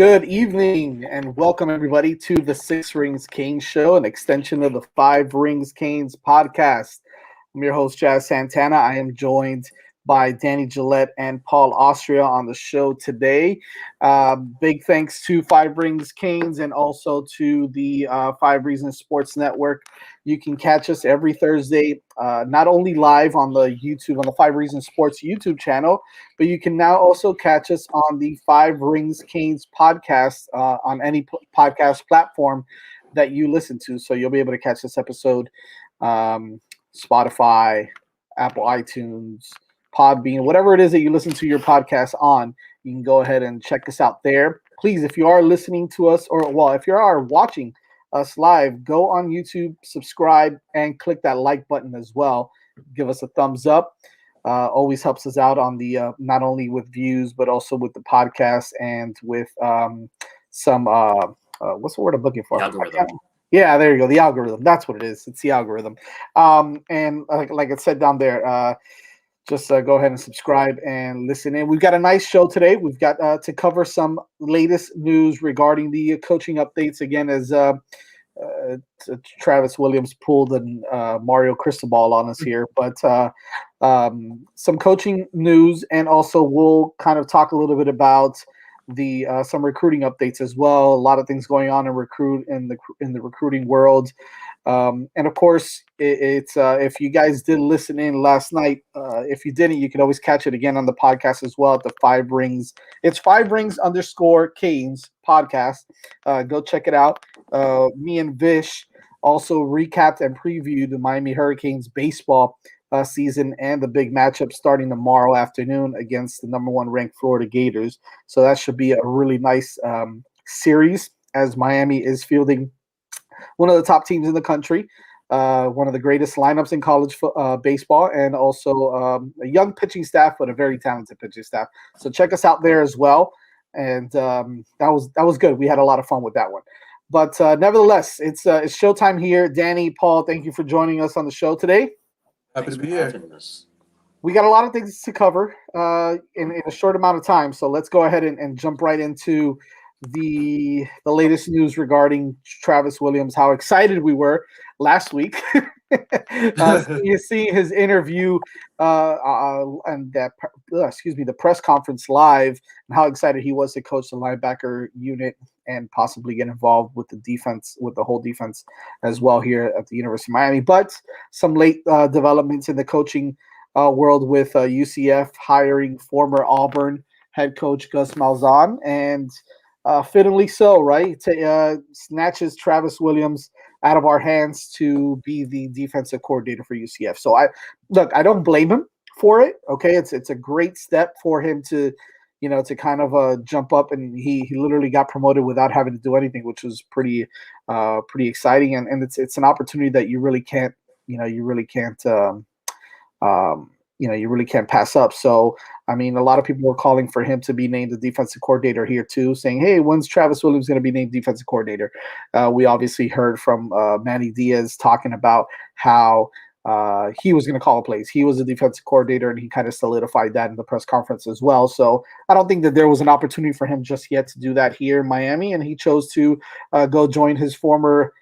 Good evening and welcome everybody to the Six Rings Canes Show, an extension of the Five Rings Canes podcast. I'm your host, Jazz Santana. I am joined by Danny Gillette and Paul Austria on the show today. Big thanks to Five Rings Canes and also to the Five Reasons Sports Network. You can catch us every Thursday, not only live on the Five Reasons Sports YouTube channel, but you can now also catch us on the Five Rings Canes podcast on any podcast platform that you listen to. So you'll be able to catch this episode, Spotify, Apple iTunes, Podbean, whatever it is that you listen to your podcast on. You can go ahead and check us out there. Please, if you are listening to us, if you are watching us live, go on YouTube, subscribe, and click that like button as well. Give us a thumbs up. Always helps us out on the not only with views but also with the podcast and with some what's the word I'm looking for? The algorithm. Yeah, there you go. The algorithm. That's what it is. It's the algorithm. And like it said down there, just go ahead and subscribe and listen in. We've got a nice show today. We've got to cover some latest news regarding the coaching updates again as Travis Williams pulled a Mario Cristobal on us here. But some coaching news, and also we'll kind of talk a little bit about the some recruiting updates as well. A lot of things going on in the recruiting world. And of course, it's if you guys did listen in last night, if you didn't, you can always catch it again on the podcast as well at the Five Rings. It's Five Rings _ Canes podcast. Go check it out. Me and Vish also recapped and previewed the Miami Hurricanes baseball season and the big matchup starting tomorrow afternoon against the number 1 ranked Florida Gators. So that should be a really nice series as Miami is fielding one of the top teams in the country, one of the greatest lineups in college baseball, and also a young pitching staff, but a very talented pitching staff. So check us out there as well. And that was good. We had a lot of fun with that one. But nevertheless, it's showtime here. Danny, Paul, thank you for joining us on the show today. Happy to be here. We got a lot of things to cover in a short amount of time. So let's go ahead and jump right into the latest news regarding Travis Williams. How excited we were last week seeing his interview and the press conference live, and how excited he was to coach the linebacker unit and possibly get involved with the defense, with the whole defense as well here at the University of Miami. But some late developments in the coaching world with UCF hiring former Auburn head coach Gus Malzahn, and fittingly so, right? Snatches Travis Williams out of our hands to be the defensive coordinator for UCF. So I don't blame him for it. Okay, it's a great step for him to kind of jump up, and he literally got promoted without having to do anything, which was pretty exciting, and it's an opportunity that you really can't pass up. So, I mean, a lot of people were calling for him to be named the defensive coordinator here too, saying, hey, when's Travis Williams going to be named defensive coordinator? We obviously heard from Manny Diaz talking about how he was going to call plays. He was a defensive coordinator, and he kind of solidified that in the press conference as well. So I don't think that there was an opportunity for him just yet to do that here in Miami, and he chose to go join his former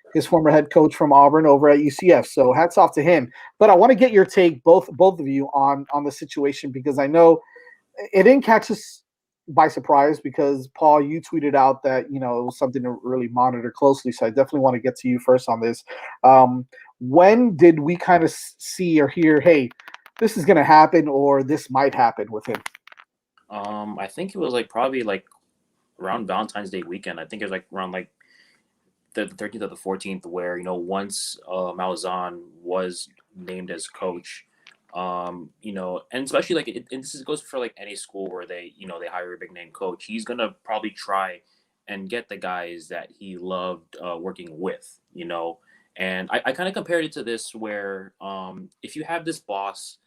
head coach from Auburn over at UCF. So hats off to him. But I want to get your take, both of you, on the situation, because I know it didn't catch us by surprise, because Paul, you tweeted out that it was something to really monitor closely. So I definitely want to get to you first on this. When did we kind of see or hear, hey, this is going to happen, or this might happen with him? I think it was probably around Valentine's Day weekend. I think it was around the 13th or the 14th, where once Malzahn was named as coach, and especially and this goes for any school where they they hire a big name coach, he's gonna probably try and get the guys that he loved working with, and I kind of compared it to this, where if you have this boss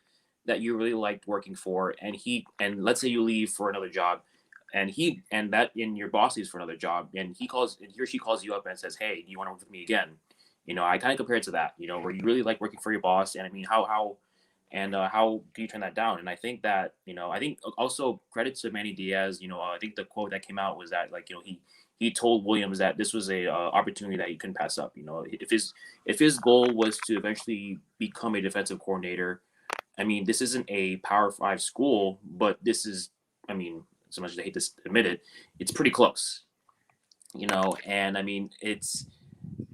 that you really liked working for, and let's say you leave for another job, and your boss leaves for another job, and he or she calls you up and says, hey, do you want to work with me again? I kind of compare it to that, where you really like working for your boss. And I mean, how and how do you turn that down? And I think that I think also credit to Manny Diaz. I think the quote that came out was that like he told Williams that this was a opportunity that he couldn't pass up. If his goal was to eventually become a defensive coordinator, I mean, this isn't a Power Five school, but this is, I mean, as much as I hate to admit it, it's pretty close. And I mean,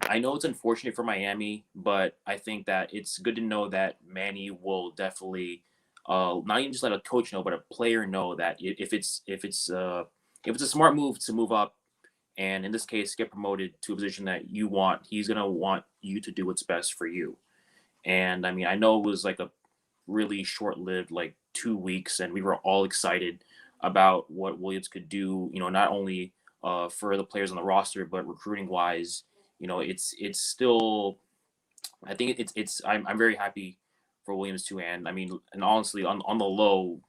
I know it's unfortunate for Miami, but I think that it's good to know that Manny will definitely, not even just let a coach know, but a player know that if it's a smart move to move up, and in this case get promoted to a position that you want, he's gonna want you to do what's best for you. And I mean, I know it was like a really short-lived, like 2 weeks, and we were all excited about what Williams could do. Not only for the players on the roster, but recruiting wise. It's still. I think I'm very happy for Williams too, and I mean, and honestly, on the low,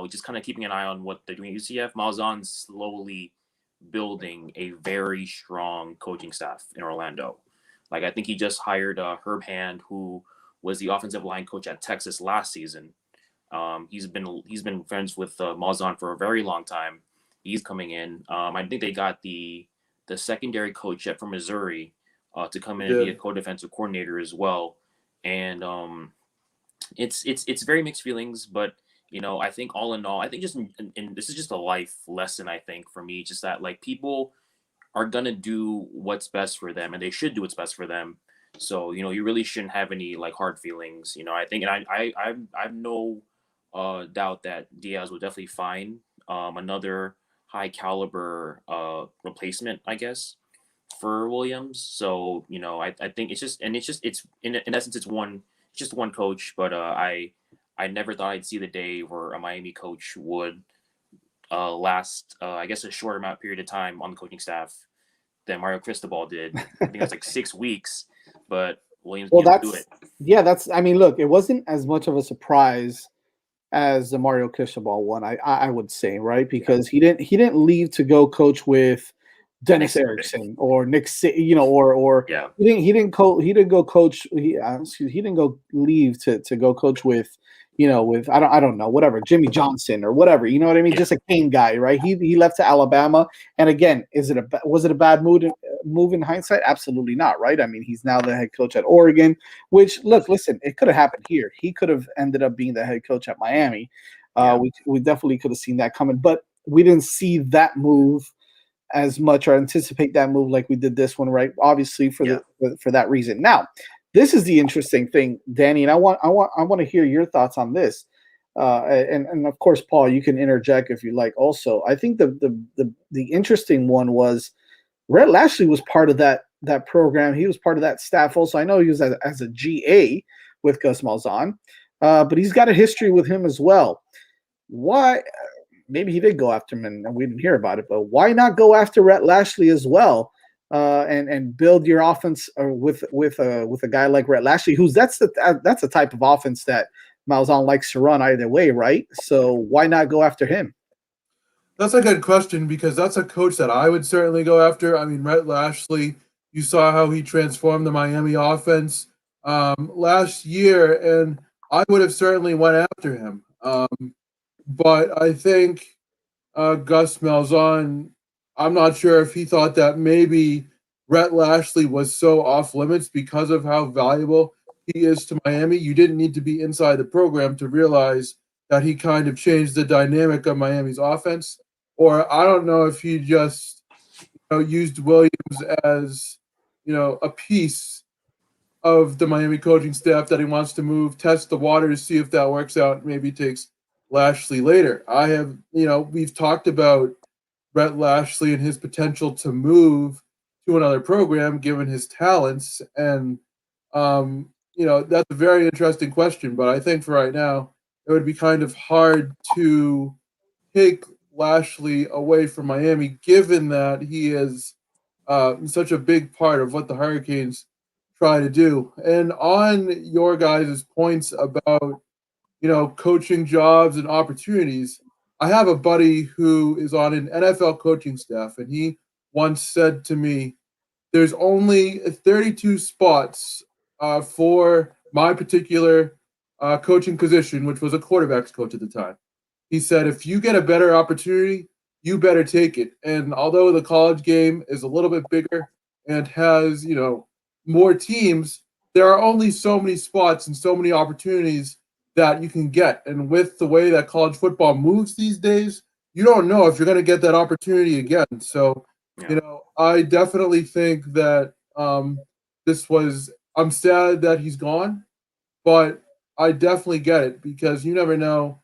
just kind of keeping an eye on what they're doing at UCF. Malzahn's slowly building a very strong coaching staff in Orlando. Like I think he just hired Herb Hand, who was the offensive line coach at Texas last season. He's been friends with Malzahn for a very long time. He's coming in. I think they got the secondary coach yet from Missouri to come in and be a co-defensive coordinator as well. And it's very mixed feelings, but I think all in all, I think just and this is just a life lesson. I think for me, just that like people are gonna do what's best for them, and they should do what's best for them. So you really shouldn't have any like hard feelings. I think, and I've no doubt that Diaz will definitely find another high caliber replacement, I guess, for Williams. So I think it's in essence it's just one coach, but I never thought I'd see the day where a Miami coach would last I guess a shorter amount period of time on the coaching staff than Mario Cristobal did. I think it was like 6 weeks, but Williams Well, being able to do it. that's. I mean, look, it wasn't as much of a surprise as the Mario Cristobal one. I would say, right, because he didn't leave to go coach with Dennis Erickson or Nick, or Yeah. he didn't go coach. He didn't go leave to go coach with, with I don't know, whatever, Jimmy Johnson or whatever. You know what I mean? Yeah. Just a Kane guy, right? He left to Alabama, and again, was it a bad move in hindsight? Absolutely not, right? I mean, he's now the head coach at Oregon. Which, look, listen, it could have happened here. He could have ended up being the head coach at Miami. We definitely could have seen that coming, but we didn't see that move as much or anticipate that move like we did this one, right? Obviously for that reason. Now, this is the interesting thing, Danny, and I want to hear your thoughts on this. And of course, Paul, you can interject if you like. Also, I think the interesting one was Rhett Lashley was part of that program. He was part of that staff. Also, I know he was as a GA with Gus Malzahn, but he's got a history with him as well. Why? Maybe he did go after him, and we didn't hear about it. But why not go after Rhett Lashley as well, and build your offense with a guy like Rhett Lashley, that's the type of offense that Malzahn likes to run either way, right? So why not go after him? That's a good question because that's a coach that I would certainly go after. I mean, Rhett Lashley, you saw how he transformed the Miami offense last year, and I would have certainly went after him. But I think Gus Malzahn, I'm not sure if he thought that maybe Rhett Lashley was so off limits because of how valuable he is to Miami. You didn't need to be inside the program to realize that he kind of changed the dynamic of Miami's offense. Or I don't know if he just used Williams as a piece of the Miami coaching staff that he wants to move, test the waters, see if that works out, maybe takes Lashley later. We've talked about Rhett Lashley and his potential to move to another program given his talents. And, that's a very interesting question. But I think for right now, it would be kind of hard to take Lashley away from Miami, given that he is such a big part of what the Hurricanes try to do. And on your guys' points about coaching jobs and opportunities, I have a buddy who is on an NFL coaching staff, and he once said to me, there's only 32 spots for my particular coaching position, which was a quarterback's coach at the time. He said, if you get a better opportunity, you better take it. And although the college game is a little bit bigger and has, more teams, there are only so many spots and so many opportunities that you can get. And with the way that college football moves these days, you don't know if you're going to get that opportunity again. So, I definitely think that I'm sad that he's gone, but I definitely get it because you never know.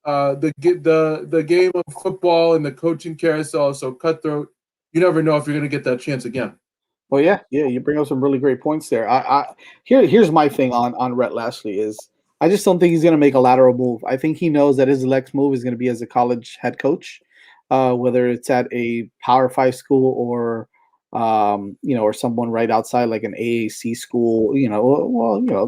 The game of football and the coaching carousel is so cutthroat. You never know if you're going to get that chance again. Well, yeah, you bring up some really great points there. Here's my thing on Rhett Lashley is I just don't think he's going to make a lateral move. I think he knows that his next move is going to be as a college head coach, whether it's at a Power 5 school or or someone right outside like an AAC school,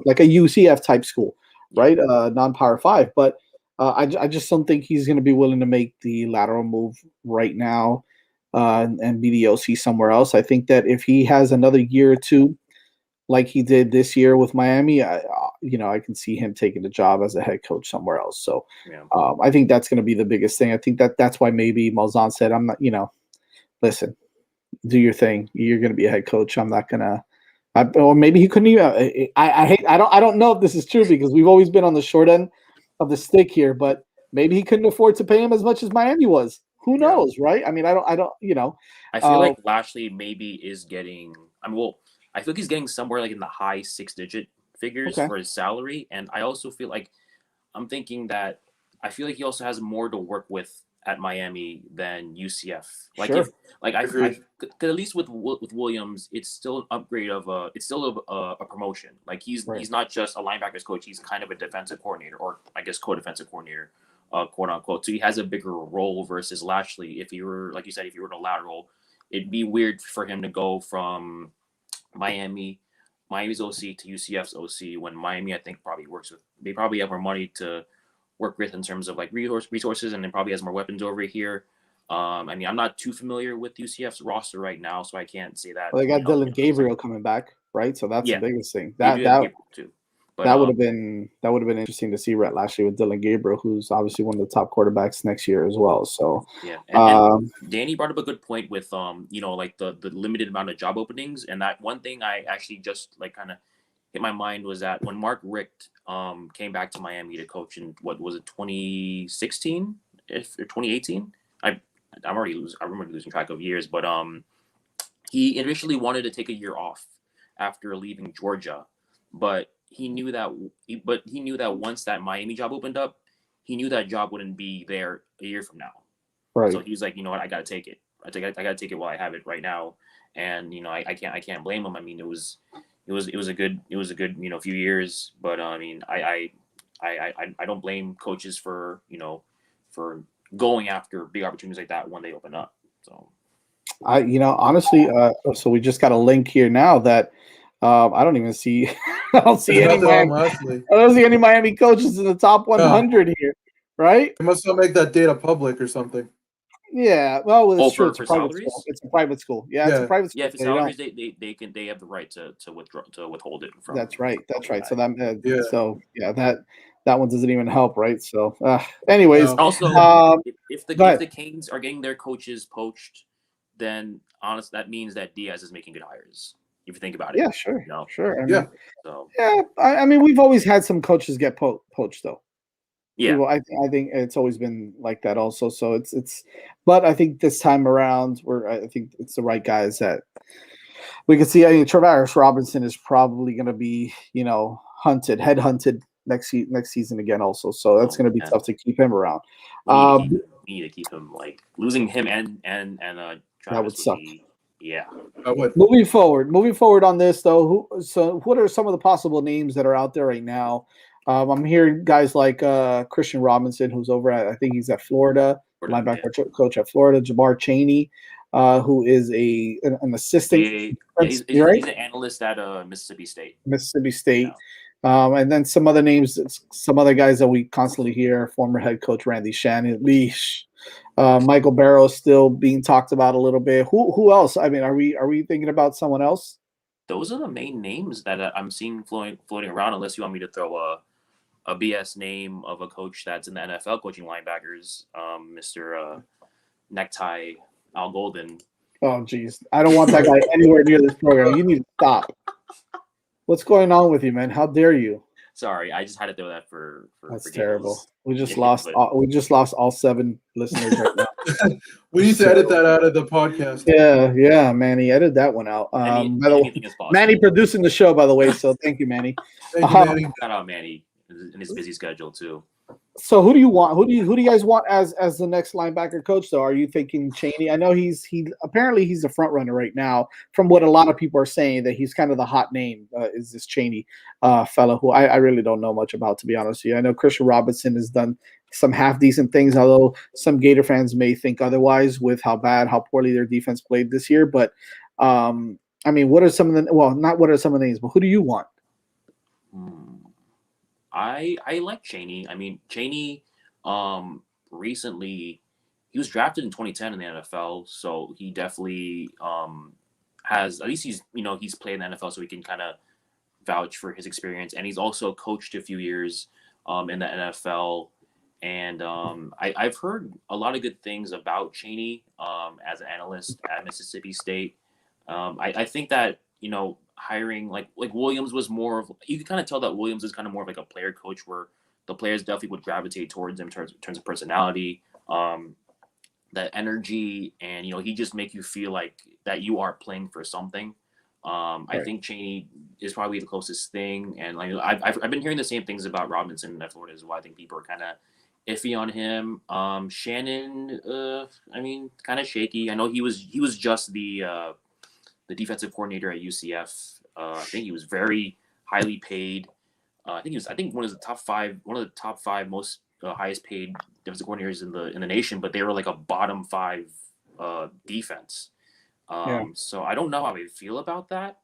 like a UCF type school, right? Non-Power 5, but I just don't think he's going to be willing to make the lateral move right now. And be the OC somewhere else. I think that if he has another year or two, like he did this year with Miami, I can see him taking the job as a head coach somewhere else. So I think that's going to be the biggest thing. I think that's why maybe Malzahn said, "I'm not, listen, do your thing. You're going to be a head coach. I'm not going to." Or maybe he couldn't even. I don't know if this is true because we've always been on the short end of the stick here, but maybe he couldn't afford to pay him as much as Miami was. Who knows, right? I mean, I don't. I feel like Lashley maybe is getting. I feel like he's getting somewhere like in the high 6-digit figures for his salary, and I also feel like I'm thinking that I feel like he also has more to work with at Miami than UCF. Like sure. At least with Williams, it's still an upgrade of it's still a promotion. Like he's not just a linebackers coach; he's kind of a defensive coordinator, or I guess co-defensive coordinator. Quote unquote. So he has a bigger role versus Lashley. If you were, like you said, if you were to lateral, it'd be weird for him to go from Miami's OC to UCF's OC when Miami, I think, they probably have more money to work with in terms of like resources, and then probably has more weapons over here. I'm not too familiar with UCF's roster right now, so I can't say that. Well, they got Dylan Gabriel coming back, right? So that's the biggest thing. That too. But that would have been interesting to see Rhett Lashley with Dylan Gabriel, who's obviously one of the top quarterbacks next year as well. So and Danny brought up a good point with like the limited amount of job openings, and that one thing I actually just like kind of hit my mind was that when Mark Richt came back to Miami to coach in what was it 2016 or 2018? I remember losing track of years, but he initially wanted to take a year off after leaving Georgia, but he knew that once that Miami job opened up, he knew that job wouldn't be there a year from now. Right. So he was like, you know what, I gotta take it. I gotta take it while I have it right now. And I can't blame him. I mean, it was a good few years, but I don't blame coaches for going after big opportunities like that when they open up. So honestly, so we just got a link here now that I don't even see. I don't see any Miami coaches in the top 100 here, right? They must not make that data public or something. Yeah, well, it's true. It's a private school. It's a private school. Yeah, it's a private school. Yeah, if it's salaries, they have the right to withhold it from. That's right. So that one doesn't even help, right? So, anyways, also if the Canes are getting their coaches poached, then honestly, that means that Diaz is making good hires. If you think about it. Yeah, sure. Sure. I mean, we've always had some coaches get poached, though. Yeah. I think it's always been like that also. So it's but I think this time around I think it's the right guys that we can see. I mean, Travaris Robinson is probably going to be, headhunted next season again also. So that's going to be tough to keep him around. We need to keep him, like losing him and Travis that would suck. Yeah. Moving forward on this though, what are some of the possible names that are out there right now? I'm hearing guys like Christian Robinson, who's over at, I think he's at Florida, linebacker coach at Florida. Jamar Chaney, who is an assistant. He's an analyst at Mississippi State. Yeah. And then some other names, some other guys that we constantly hear: former head coach Randy Shannon, Michael Barrow still being talked about a little bit. Who else? I mean, are we thinking about someone else? Those are the main names that I'm seeing floating around. Unless you want me to throw a BS name of a coach that's in the NFL coaching linebackers, Mr. Necktie Al Golden. Oh, geez. I don't want that guy anywhere near this program. You need to stop. What's going on with you, man? How dare you? Sorry, I just had to throw that for That's giggles. terrible. We just Yeah, lost. but- We just lost all 7 listeners right now. We need to edit that out of the podcast. Yeah, Manny, edit that one out. By the way, anything is possible. Manny producing the show, by the way. So thank you, Manny. Thank you, Manny. Shout out Manny in his busy schedule too. So who do you want? Who do you guys want as the next linebacker coach? Though, are you thinking Chaney? I know he apparently he's a front runner right now. From what a lot of people are saying, that he's kind of the hot name. Is this Chaney fellow who I really don't know much about, to be honest with you. I know Christian Robinson has done some half decent things, although some Gator fans may think otherwise with how poorly their defense played this year. But I mean, what are some of the not what are some of the names, but who do you want? I like Chaney. I mean, Chaney recently he was drafted in 2010 in the NFL, so he definitely has, at least he's played in the NFL, so he can kind of vouch for his experience, and he's also coached a few years in the NFL, and I've heard a lot of good things about Chaney as an analyst at Mississippi State. I think that hiring like Williams was more of, you could kind of tell that Williams is kind of more of like a player coach, where the players definitely would gravitate towards him in terms of personality, that energy, and he just make you feel like that you are playing for something. Right. I think Chaney is probably the closest thing, and like I've been hearing the same things about Robinson at Florida as well. I think people are kind of iffy on him. Shannon, I mean, kind of shaky. I know he was just the defensive coordinator at UCF. I think he was very highly paid. I think one of the top five most highest paid defensive coordinators in the nation, but they were like a bottom 5 defense. So I don't know how I feel about that.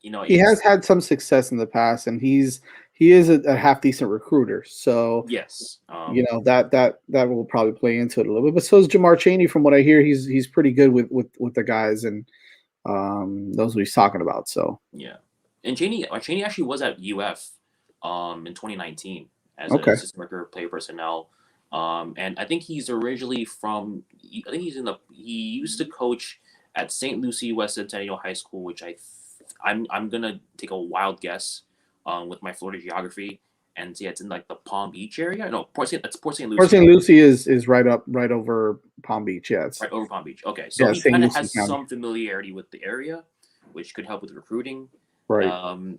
He has had some success in the past, and he is a half decent recruiter. So yes, that will probably play into it a little bit. But so is Jamar Chaney. From what I hear, he's pretty good with the guys, and knows what he's talking about. So yeah, and Chaney actually was at UF in 2019 as an assistant director of player personnel. And I think he's originally from. I think he used to coach at St. Lucie West Centennial High School, which I'm gonna take a wild guess with my Florida geography, and yeah, it's in like the Palm Beach area. No, Port St. Lucie. Port St. Lucie is right over Palm Beach. Yeah, it's right over Palm Beach. Okay, so he kind of has some familiarity with the area, which could help with recruiting. Right.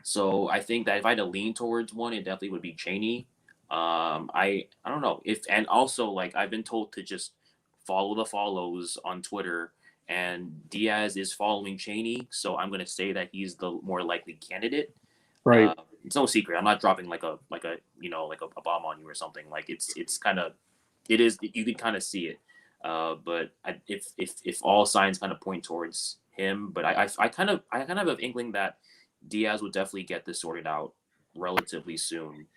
So I think that if I had to lean towards one, it definitely would be Chaney. I don't know and also like I've been told to just follow the follows on Twitter, and Diaz is following Chaney, so I'm going to say that he's the more likely candidate. Right. It's no secret. I'm not dropping like a bomb on you or something. Like it's kind of, it is, you can kind of see it. But if all signs kind of point towards him, but I kind of have an inkling that Diaz would definitely get this sorted out relatively soon.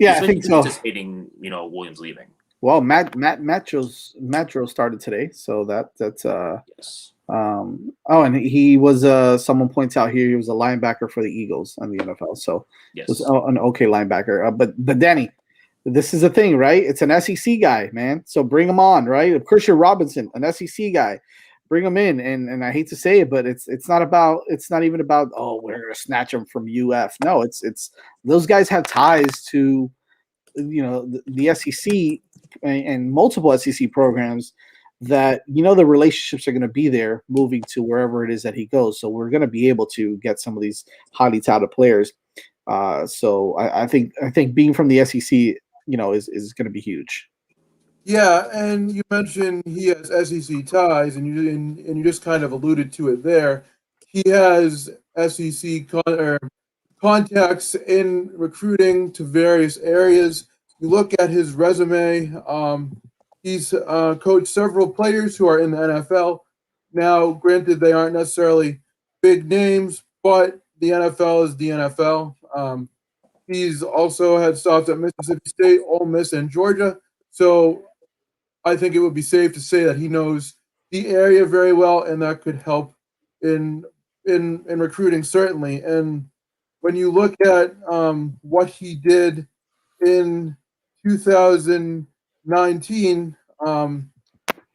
I think so. Anticipating Williams leaving. Well, Metro started today, so that's yes. And he was someone points out here he was a linebacker for the Eagles in the NFL, so yes, was an okay linebacker. But Danny, this is the thing, right? It's an SEC guy, man. So bring him on, right? Christian Robinson, an SEC guy, bring him in. And I hate to say it, but it's not even about we're gonna snatch him from UF. No, it's those guys have ties to the SEC and multiple SEC programs that the relationships are going to be there moving to wherever it is that he goes. So we're going to be able to get some of these highly touted players. So I think being from the SEC, is going to be huge. Yeah, and you mentioned he has SEC ties, and you just kind of alluded to it there. He has SEC contacts in recruiting to various areas. You look at his resume. He's coached several players who are in the NFL. Now, granted, they aren't necessarily big names, but the NFL is the NFL. He's also had stops at Mississippi State, Ole Miss, and Georgia. So I think it would be safe to say that he knows the area very well, and that could help in recruiting, certainly. And when you look at what he did in 2019,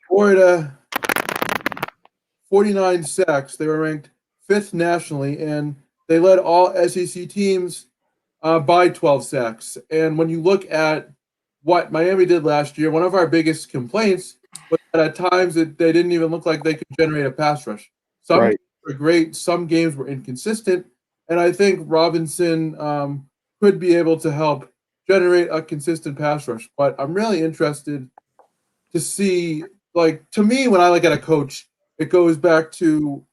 Florida 49 sacks. They were ranked fifth nationally, and they led all SEC teams by 12 sacks. And when you look at what Miami did last year, one of our biggest complaints was that at times they didn't even look like they could generate a pass rush. Some Right. games were great, some games were inconsistent, and I think Robinson could be able to help generate a consistent pass rush. But I'm really interested to see, like, to me, when I look at a coach, it goes back to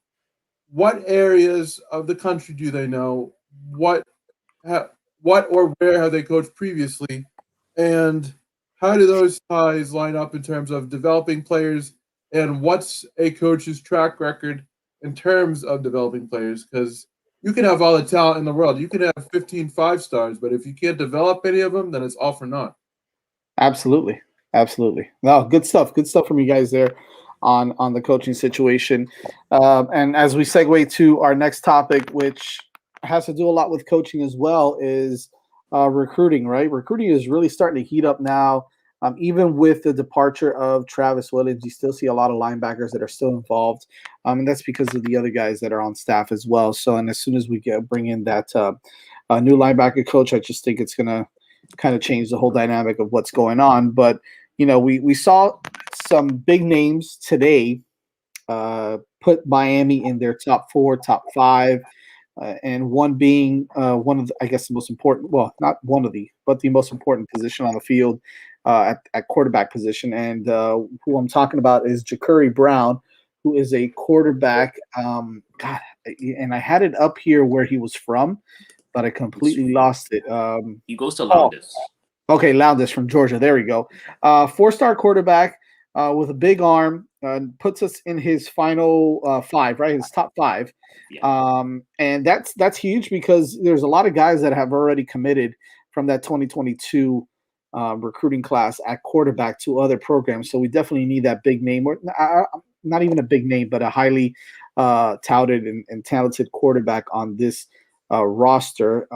what areas of the country do they know? What what or where have they coached previously, and how do those ties line up in terms of developing players, and what's a coach's track record in terms of developing players? Because you can have all the talent in the world, you can have 15 5 stars, but if you can't develop any of them, then it's all for naught. Absolutely. Absolutely. No, good stuff. Good stuff from you guys there on the coaching situation. And as we segue to our next topic, which has to do a lot with coaching as well, is recruiting, right? Recruiting is really starting to heat up now. Even with the departure of Travis Williams, you still see a lot of linebackers that are still involved. And that's because of the other guys that are on staff as well. So, and as soon as we bring in that new linebacker coach, I just think it's going to kind of change the whole dynamic of what's going on. But we saw some big names today put Miami in their top 4, top 5, and one being one of the, I guess the most important. Well, not one of the, but the most important position on the field at quarterback position. And who I'm talking about is Cody Brown, who is a quarterback. God, and I had it up here where he was from, but I completely lost it. He goes to Paul. Loudis. Okay, Loudis from Georgia. There we go. 4-star quarterback with a big arm, puts us in his final 5, right? His top 5. Yeah. And that's huge because there's a lot of guys that have already committed from that 2022 recruiting class at quarterback to other programs. So we definitely need that big name, or not even a big name, but a highly touted and talented quarterback on this roster.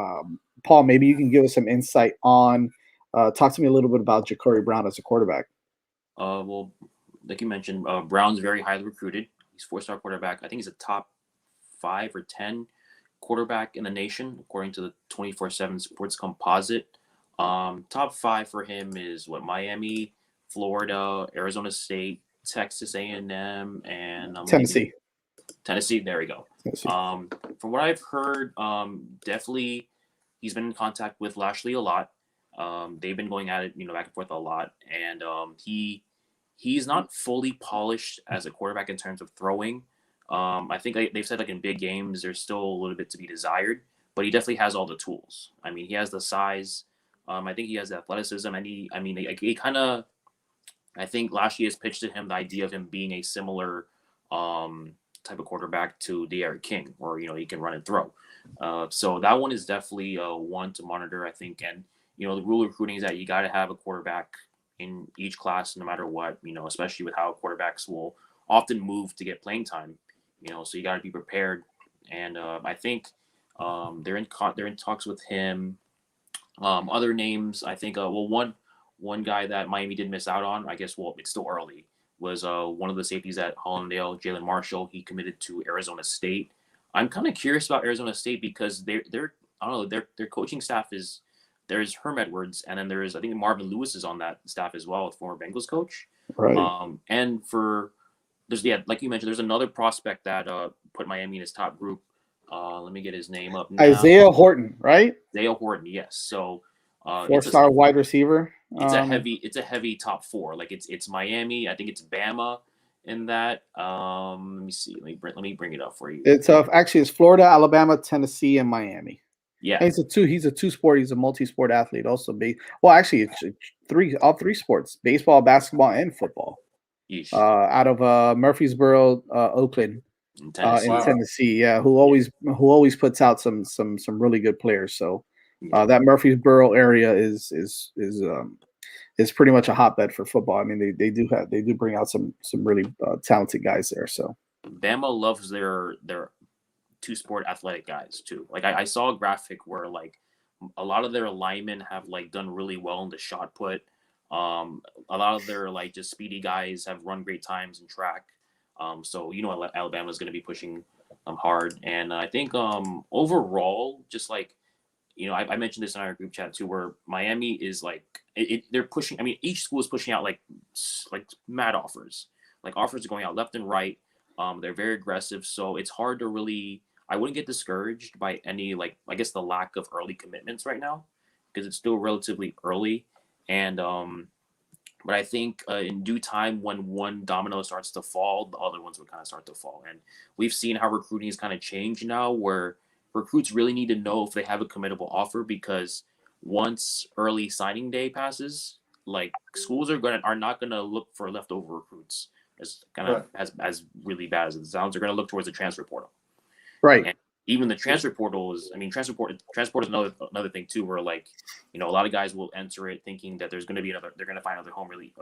Paul, maybe you can give us some insight on. Talk to me a little bit about Cody Brown as a quarterback. Well, like you mentioned, Brown's very highly recruited. He's 4-star quarterback. I think he's a top 5 or 10 quarterback in the nation, according to the 24/7 Sports Composite. Top 5 for him is Miami, Florida, Arizona State, Texas A&M, and Tennessee. Tennessee. There we go. Tennessee. From what I've heard, definitely he's been in contact with Lashley a lot. They've been going at it, back and forth a lot, and he's not fully polished as a quarterback in terms of throwing. I think they've said in big games there's still a little bit to be desired, but he definitely has all the tools. I mean, he has the size. I think he has the athleticism, and he kind of. I think Lashley has pitched to him the idea of him being a similar type of quarterback to D'Eriq King, where he can run and throw. So that one is definitely one to monitor, I think, and. The rule of recruiting is that you got to have a quarterback in each class, no matter what, especially with how quarterbacks will often move to get playing time, so you got to be prepared. And I think they're in talks with him. Other names, I think, one guy that Miami did miss out on, I guess, it's still early, was one of the safeties at Hollandale, Jalen Marshall. He committed to Arizona State. I'm kind of curious about Arizona State because they're I don't know, their coaching staff is. There's Herm Edwards, and then I think Marvin Lewis is on that staff as well, former Bengals coach. Right. And like you mentioned, there's another prospect that put Miami in his top group. Let me get his name up now. Isaiah Horton, right? Isaiah Horton, yes. So 4-star wide receiver. It's a heavy top 4. Like it's Miami. I think it's Bama in that. Let me see. Let me bring it up for you. It's actually it's Florida, Alabama, Tennessee, and Miami. Yeah, and he's a two-sport. He's a multi-sport athlete. Also, actually, it's all 3 sports: baseball, basketball, and football. Out of Murfreesboro, Oakland, in Tennessee. Yeah, who always puts out some really good players. So that Murfreesboro area is pretty much a hotbed for football. I mean, they do bring out some really talented guys there. So Bama loves their two-sport athletic guys too. Like I saw a graphic where like a lot of their linemen have like done really well in the shot put. A lot of their like just speedy guys have run great times in track. So Alabama's going to be pushing hard, and I think overall, just like I mentioned this in our group chat too, where Miami is like they're pushing. I mean, each school is pushing out like mad offers. Like offers are going out left and right. They're very aggressive, so it's hard to really. I wouldn't get discouraged by any I guess the lack of early commitments right now because it's still relatively early, and but I think in due time, when one domino starts to fall, the other ones would kind of start to fall. And we've seen how recruiting is kind of changed now, where recruits really need to know if they have a committable offer, because once early signing day passes, like schools are not gonna look for leftover recruits. As kind of as really bad as it sounds, they're gonna look towards the transfer portal. Right. And even the transfer portal is, transfer portal is another thing too, where a lot of guys will enter it thinking that they're going to find another home really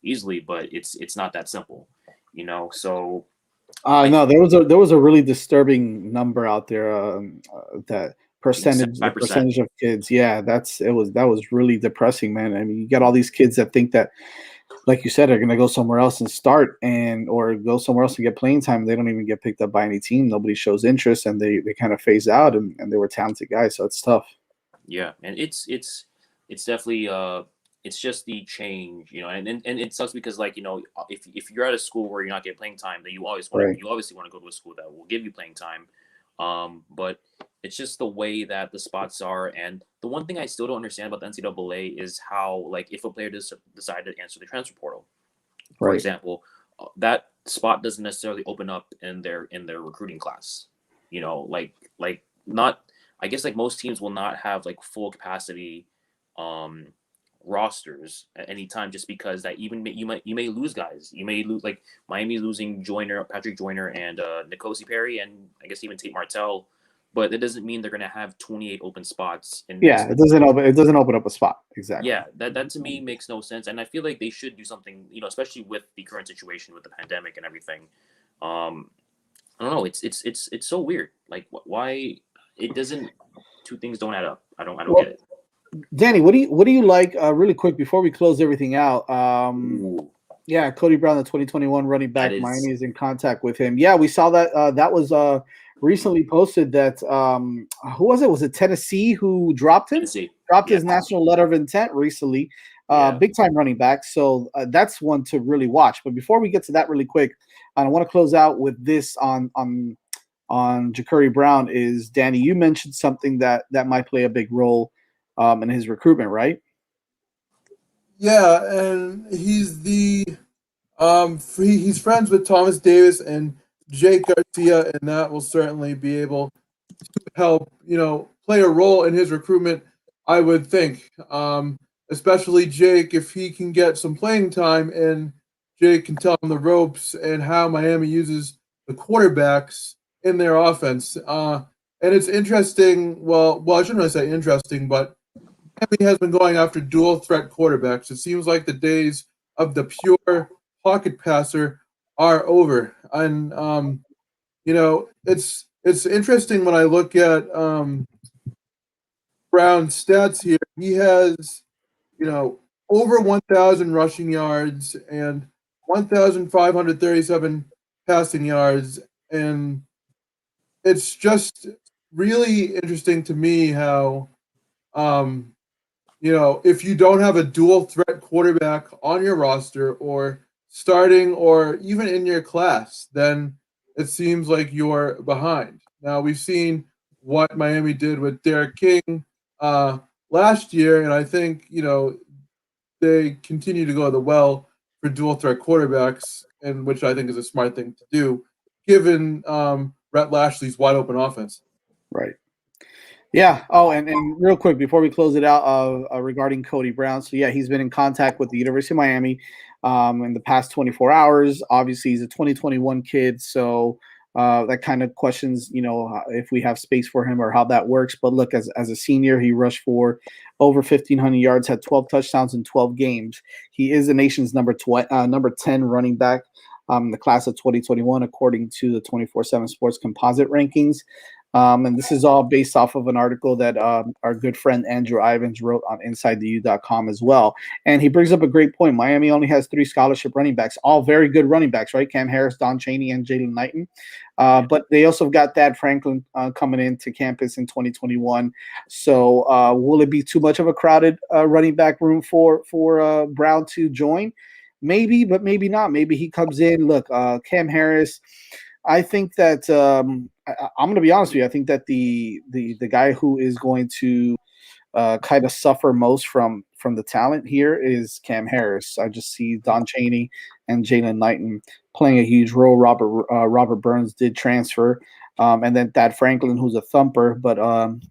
easily, but it's not that simple, So no, there was a really disturbing number out there. That the percentage of kids. Yeah, that was really depressing, man. I mean, you got all these kids that think that, like you said, are going to go somewhere else and start or go somewhere else and get playing time. They don't even get picked up by any team. Nobody shows interest, and they kind of phase out, and they were talented guys. So it's tough. Yeah. And it's definitely, it's just the change, and it sucks because if you're at a school where you're not getting playing time, then you obviously want to go to a school that will give you playing time. But it's just the way that the spots are. And the one thing I still don't understand about the NCAA is how, if a player decide to answer the transfer portal, for example, that spot doesn't necessarily open up in their recruiting class. Not, I guess most teams will not have full capacity rosters at any time, just because that even you may lose guys. You may lose Miami losing Patrick Joyner and N'Kosi Perry, and I guess even Tate Martell. But that doesn't mean they're going to have 28 open spots. It doesn't open up a spot. Exactly. Yeah, that to me makes no sense. And I feel like they should do something, especially with the current situation with the pandemic and everything. I don't know. It's so weird. Why it doesn't? Two things don't add up. I don't get it. Danny, what do you like? Really quick before we close everything out. Yeah, Cody Brown, the 2021 running back. Miami is in contact with him. Yeah, we saw that. That was recently posted that who was it? Was it Tennessee who dropped him? His national letter of intent recently. Big time running back. So that's one to really watch. But before we get to that, really quick, I want to close out with this on Ja'Cory Brown. Is Danny? You mentioned something that might play a big role in his recruitment, right? Yeah, and he's he's friends with Thomas Davis and Jake Garcia, and that will certainly be able to help, play a role in his recruitment, I would think. Especially Jake, if he can get some playing time and Jake can tell him the ropes and how Miami uses the quarterbacks in their offense. And it's interesting. Well, I shouldn't really say interesting, but Miami has been going after dual threat quarterbacks. It seems like the days of the pure pocket passer are over. And it's interesting when I look at Brown's stats here. He has, over 1,000 rushing yards and 1,537 passing yards, and it's just really interesting to me how if you don't have a dual threat quarterback on your roster or starting or even in your class, then it seems like you're behind. Now, we've seen what Miami did with Derek King last year, and I think, they continue to go the well for dual threat quarterbacks, and which I think is a smart thing to do, given Rhett Lashley's wide open offense. Right. Yeah. Oh, and real quick before we close it out, regarding Cody Brown. So yeah, he's been in contact with the University of Miami in the past 24 hours. Obviously, he's a 2021 kid, so that kind of questions, if we have space for him or how that works. But look, as a senior, he rushed for over 1,500 yards, had 12 touchdowns in 12 games. He is the nation's number 10 running back. the class of 2021, according to the 24/7 Sports Composite rankings. And this is all based off of an article that our good friend Andrew Ivins wrote on InsideTheU.com as well. And he brings up a great point. Miami only has 3 scholarship running backs, all very good running backs, right? Cam Harris, Don Chaney, and Jalen Knighton. But they also got Thad Franklin coming into campus in 2021. So will it be too much of a crowded running back room for Brown to join? Maybe, but maybe not. Maybe he comes in. Look, Cam Harris. I think that I'm going to be honest with you. I think that the guy who is going to kind of suffer most from the talent here is Cam Harris. I just see Don Chaney and Jalen Knighton playing a huge role. Robert Burns did transfer, and then Thad Franklin, who's a thumper, but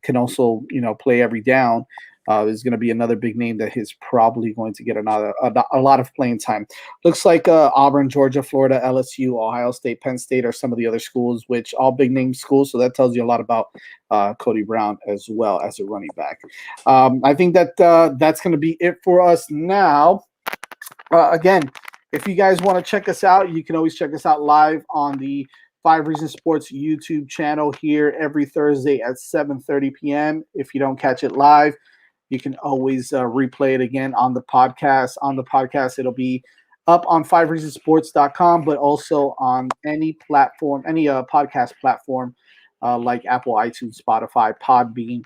can also play every down. Is going to be another big name that he's probably going to get a lot of playing time. Looks like Auburn, Georgia, Florida, LSU, Ohio State, Penn State are some of the other schools, which all big name schools. So that tells you a lot about Cody Brown as well as a running back. I think that that's going to be it for us now. Again, if you guys want to check us out, you can always check us out live on the 5 Reasons Sports YouTube channel here every Thursday at 7:30 p.m. If you don't catch it live, you can always replay it again on the podcast. On the podcast, it'll be up on 5reasonsports.com, but also on any platform, any podcast platform like Apple, iTunes, Spotify, Podbean.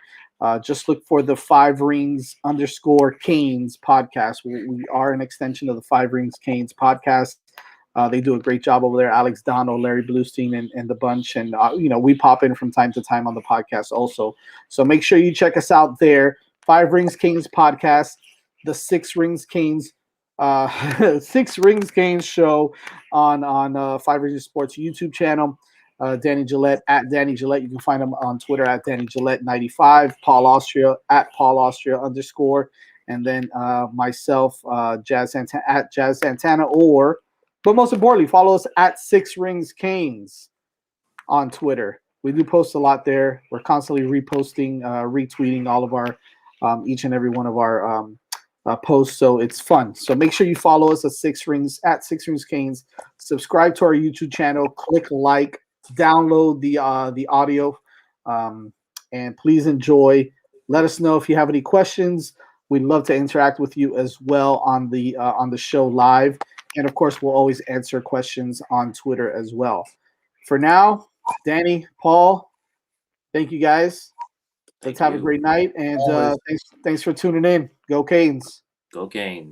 Just look for the 5Rings_Canes podcast. We are an extension of the 5 Rings Canes podcast. They do a great job over there. Alex Dono, Larry Bluestein, and the bunch. And, we pop in from time to time on the podcast also. So make sure you check us out there. 5 Rings Canes podcast, the 6 Rings Canes, 6 Rings Canes show on 5 Rings Sports YouTube channel. Danny Gillette at Danny Gillette. You can find him on Twitter at Danny Gillette 95. Paul Austria at Paul Austria _. And then myself, Jazz Santana at Jazz Santana, but most importantly, follow us at 6 Rings Canes on Twitter. We do post a lot there. We're constantly reposting, retweeting all of our each and every one of our posts, so it's fun. So make sure you follow us at 6 Rings Canes. Subscribe to our YouTube channel. Click like. Download the audio, and please enjoy. Let us know if you have any questions. We'd love to interact with you as well on the show live, and of course, we'll always answer questions on Twitter as well. For now, Danny, Paul, thank you guys. Let's have a great night, and thanks for tuning in. Go Canes. Go Canes.